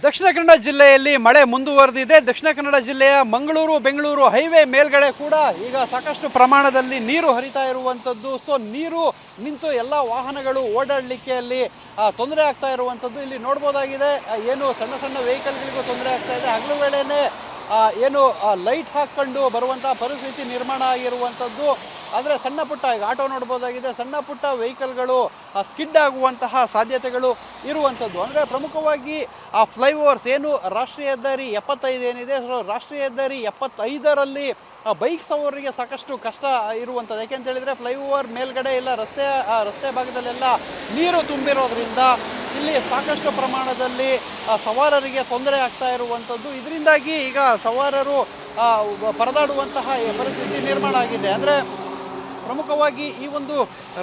ದಕ್ಷಿಣ ಕನ್ನಡ ಜಿಲ್ಲೆಯಲ್ಲಿ ಮಳೆ ಮುಂದುವರೆದಿದೆ. ದಕ್ಷಿಣ ಕನ್ನಡ ಜಿಲ್ಲೆಯ ಮಂಗಳೂರು ಬೆಂಗಳೂರು ಹೈವೇ ಮೇಲ್ಗಡೆ ಕೂಡ ಈಗ ಸಾಕಷ್ಟು ಪ್ರಮಾಣದಲ್ಲಿ ನೀರು ಹರಿತಾ ಇರುವಂಥದ್ದು. ಸೊ ನೀರು ನಿಂತು ಎಲ್ಲ ವಾಹನಗಳು ಓಡಾಡಲಿಕ್ಕೆ ಅಲ್ಲಿ ತೊಂದರೆ ಆಗ್ತಾ ಇರುವಂಥದ್ದು ಇಲ್ಲಿ ನೋಡ್ಬೋದಾಗಿದೆ. ಏನು ಸಣ್ಣ ಸಣ್ಣ ವೆಹಿಕಲ್ಗಳಿಗೂ ತೊಂದರೆ ಆಗ್ತಾ ಇದೆ. ಹಗಲು ವೇಳೆನೇ ಏನು ಲೈಟ್ ಹಾಕ್ಕೊಂಡು ಬರುವಂತಹ ಪರಿಸ್ಥಿತಿ ನಿರ್ಮಾಣ ಆಗಿರುವಂಥದ್ದು. ಆದರೆ ಸಣ್ಣ ಪುಟ್ಟ ಈಗ ಆಟೋ ನೋಡ್ಬೋದಾಗಿದೆ, ಸಣ್ಣ ಪುಟ್ಟ ವೆಹಿಕಲ್ಗಳು ಸ್ಕಿಡ್ ಆಗುವಂತಹ ಸಾಧ್ಯತೆಗಳು ಇರುವಂಥದ್ದು. ಅಂದರೆ ಪ್ರಮುಖವಾಗಿ ಆ ಫ್ಲೈಓವರ್ಸ್ ಏನು ರಾಷ್ಟ್ರೀಯ ಹೆದ್ದಾರಿ 75 ಏನಿದೆ, ರಾಷ್ಟ್ರೀಯ ಹೆದ್ದಾರಿ 75ರಲ್ಲಿ ಬೈಕ್ ಸವಾರರಿಗೆ ಸಾಕಷ್ಟು ಕಷ್ಟ ಇರುವಂಥದ್ದು. ಯಾಕೆಂತ ಹೇಳಿದರೆ ಫ್ಲೈಓವರ್ ಮೇಲ್ಗಡೆ ಎಲ್ಲ ರಸ್ತೆ ಭಾಗದಲ್ಲೆಲ್ಲ ನೀರು ತುಂಬಿರೋದ್ರಿಂದ ಇಲ್ಲಿ ಸಾಕಷ್ಟು ಪ್ರಮಾಣದಲ್ಲಿ ಸವಾರರಿಗೆ ತೊಂದರೆ ಆಗ್ತಾ ಇರುವಂಥದ್ದು. ಇದರಿಂದಾಗಿ ಈಗ ಸವಾರರು ಪರದಾಡುವಂತಹ ಪರಿಸ್ಥಿತಿ ನಿರ್ಮಾಣ ಆಗಿದೆ. ಅಂದರೆ ಪ್ರಮುಖವಾಗಿ ಈ ಒಂದು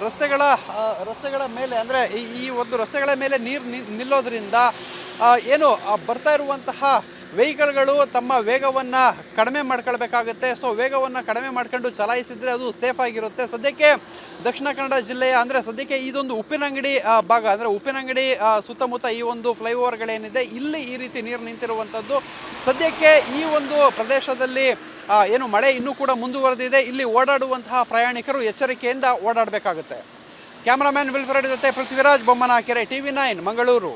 ರಸ್ತೆಗಳ ಮೇಲೆ ಅಂದರೆ ಈ ಒಂದು ರಸ್ತೆಗಳ ಮೇಲೆ ನೀರು ನಿಲ್ಲೋದ್ರಿಂದ ಏನು ಬರ್ತಾ ಇರುವಂತಹ ವೆಹಿಕಲ್ಗಳು ತಮ್ಮ ವೇಗವನ್ನು ಕಡಿಮೆ ಮಾಡ್ಕೊಳ್ಬೇಕಾಗುತ್ತೆ. ಸೊ ವೇಗವನ್ನು ಕಡಿಮೆ ಮಾಡ್ಕೊಂಡು ಚಲಾಯಿಸಿದರೆ ಅದು ಸೇಫ್ ಆಗಿರುತ್ತೆ. ಸದ್ಯಕ್ಕೆ ದಕ್ಷಿಣ ಕನ್ನಡ ಜಿಲ್ಲೆಯ ಅಂದರೆ ಸದ್ಯಕ್ಕೆ ಇದೊಂದು ಉಪ್ಪಿನಂಗಡಿ ಭಾಗ, ಅಂದರೆ ಉಪ್ಪಿನಂಗಡಿ ಸುತ್ತಮುತ್ತ ಈ ಒಂದು ಫ್ಲೈಓವರ್ಗಳೇನಿದೆ ಇಲ್ಲಿ ಈ ರೀತಿ ನೀರು ನಿಂತಿರುವಂಥದ್ದು. ಸದ್ಯಕ್ಕೆ ಈ ಒಂದು ಪ್ರದೇಶದಲ್ಲಿ ಏನು ಮಳೆ ಇನ್ನೂ ಕೂಡ ಮುಂದುವರೆದಿದೆ. ಇಲ್ಲಿ ಓಡಾಡುವಂತಹ ಪ್ರಯಾಣಿಕರು ಎಚ್ಚರಿಕೆಯಿಂದ ಓಡಾಡಬೇಕಾಗುತ್ತೆ. ಕ್ಯಾಮರಾಮ್ಯಾನ್ ವಿಲ್ಫ್ರೆಡ್ ಜೊತೆ ಪೃಥ್ವಿರಾಜ್ ಬೊಮ್ಮನಕೆರೆ, TV9 ಮಂಗಳೂರು.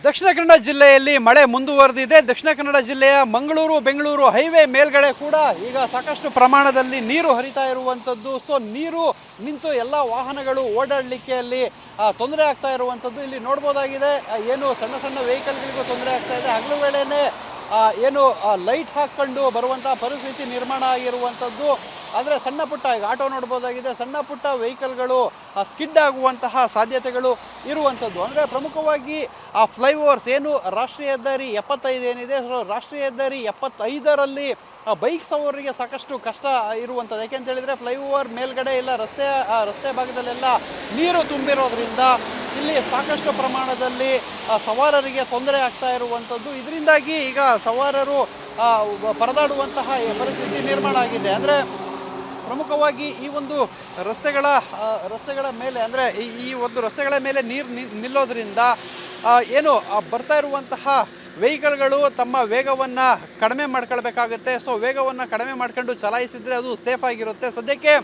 ದಕ್ಷಿಣ ಕನ್ನಡ ಜಿಲ್ಲೆಯಲ್ಲಿ ಮಳೆ ಮುಂದುವರೆದಿದೆ. ದಕ್ಷಿಣ ಕನ್ನಡ ಜಿಲ್ಲೆಯ ಮಂಗಳೂರು ಬೆಂಗಳೂರು ಹೈವೇ ಮೇಲ್ಗಡೆ ಕೂಡ ಈಗ ಸಾಕಷ್ಟು ಪ್ರಮಾಣದಲ್ಲಿ ನೀರು ಹರಿತಾ ಇರುವಂಥದ್ದು. ಸೊ ನೀರು ನಿಂತು ಎಲ್ಲ ವಾಹನಗಳು ಓಡಾಡಲಿಕ್ಕೆ ಅಲ್ಲಿ ತೊಂದರೆ ಆಗ್ತಾ ಇರುವಂಥದ್ದು ಇಲ್ಲಿ ನೋಡ್ಬೋದಾಗಿದೆ. ಏನು ಸಣ್ಣ ಸಣ್ಣ ವೆಹಿಕಲ್ಗಳಿಗೂ ತೊಂದರೆ ಆಗ್ತಾ ಇದೆ. ಹಗಲು ವೇಳೆನೇ ಏನು ಲೈಟ್ ಹಾಕ್ಕೊಂಡು ಬರುವಂತಹ ಪರಿಸ್ಥಿತಿ ನಿರ್ಮಾಣ ಆಗಿರುವಂಥದ್ದು. ಆದರೆ ಸಣ್ಣ ಪುಟ್ಟ ಈಗ ಆಟೋ ನೋಡ್ಬೋದಾಗಿದೆ, ಸಣ್ಣ ಪುಟ್ಟ ವೆಹಿಕಲ್ಗಳು ಸ್ಕಿಡ್ ಆಗುವಂತಹ ಸಾಧ್ಯತೆಗಳು ಇರುವಂಥದ್ದು. ಅಂದರೆ ಪ್ರಮುಖವಾಗಿ ಆ ಫ್ಲೈಓವರ್ಸ್ ಏನು ರಾಷ್ಟ್ರೀಯ ಹೆದ್ದಾರಿ 75 ಏನಿದೆ, ರಾಷ್ಟ್ರೀಯ ಹೆದ್ದಾರಿ 75ರಲ್ಲಿ ಬೈಕ್ ಸವಾರರಿಗೆ ಸಾಕಷ್ಟು ಕಷ್ಟ ಇರುವಂಥದ್ದು. ಯಾಕೆಂತ ಹೇಳಿದರೆ ಫ್ಲೈಓವರ್ ಮೇಲ್ಗಡೆ ಎಲ್ಲ ರಸ್ತೆ ಭಾಗದಲ್ಲೆಲ್ಲ ನೀರು ತುಂಬಿರೋದ್ರಿಂದ ಇಲ್ಲಿ ಸಾಕಷ್ಟು ಪ್ರಮಾಣದಲ್ಲಿ ಸವಾರರಿಗೆ ತೊಂದರೆ ಆಗ್ತಾ ಇರುವಂಥದ್ದು. ಇದರಿಂದಾಗಿ ಈಗ ಸವಾರರು ಪರದಾಡುವಂತಹ ಪರಿಸ್ಥಿತಿ ನಿರ್ಮಾಣ ಆಗಿದೆ. ಅಂದರೆ ಪ್ರಮುಖವಾಗಿ ಈ ಒಂದು ರಸ್ತೆಗಳ ಮೇಲೆ ಅಂದರೆ ಈ ಒಂದು ರಸ್ತೆಗಳ ಮೇಲೆ ನೀರು ನಿಲ್ಲೋದ್ರಿಂದ ಏನು ಬರ್ತಾ ಇರುವಂತಹ ವೆಹಿಕಲ್ಗಳು ತಮ್ಮ ವೇಗವನ್ನು ಕಡಿಮೆ ಮಾಡ್ಕೊಳ್ಬೇಕಾಗುತ್ತೆ. ಸೊ ವೇಗವನ್ನು ಕಡಿಮೆ ಮಾಡ್ಕೊಂಡು ಚಲಾಯಿಸಿದರೆ ಅದು ಸೇಫ್ ಆಗಿರುತ್ತೆ. ಸದ್ಯಕ್ಕೆ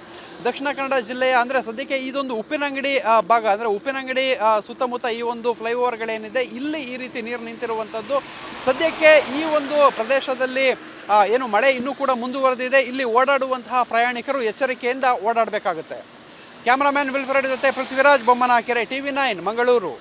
ದಕ್ಷಿಣ ಕನ್ನಡ ಜಿಲ್ಲೆಯ ಅಂದರೆ ಸದ್ಯಕ್ಕೆ ಇದೊಂದು ಉಪ್ಪಿನಂಗಡಿ ಭಾಗ, ಅಂದರೆ ಉಪ್ಪಿನಂಗಡಿ ಸುತ್ತಮುತ್ತ ಈ ಒಂದು ಫ್ಲೈಓವರ್ಗಳೇನಿದೆ ಇಲ್ಲಿ ಈ ರೀತಿ ನೀರು ನಿಂತಿರುವಂಥದ್ದು. ಸದ್ಯಕ್ಕೆ ಈ ಒಂದು ಪ್ರದೇಶದಲ್ಲಿ ಏನು ಮಳೆ ಇನ್ನೂ ಕೂಡ ಮುಂದುವರೆದಿದೆ. ಇಲ್ಲಿ ಓಡಾಡುವಂತಹ ಪ್ರಯಾಣಿಕರು ಎಚ್ಚರಿಕೆಯಿಂದ ಓಡಾಡಬೇಕಾಗುತ್ತೆ. ಕ್ಯಾಮರಾಮ್ಯಾನ್ ವಿಲ್ಫ್ರೆಡ್ ಜೊತೆ ಪೃಥ್ವಿರಾಜ್ ಬೊಮ್ಮನಕೆರೆ, TV9 ಮಂಗಳೂರು.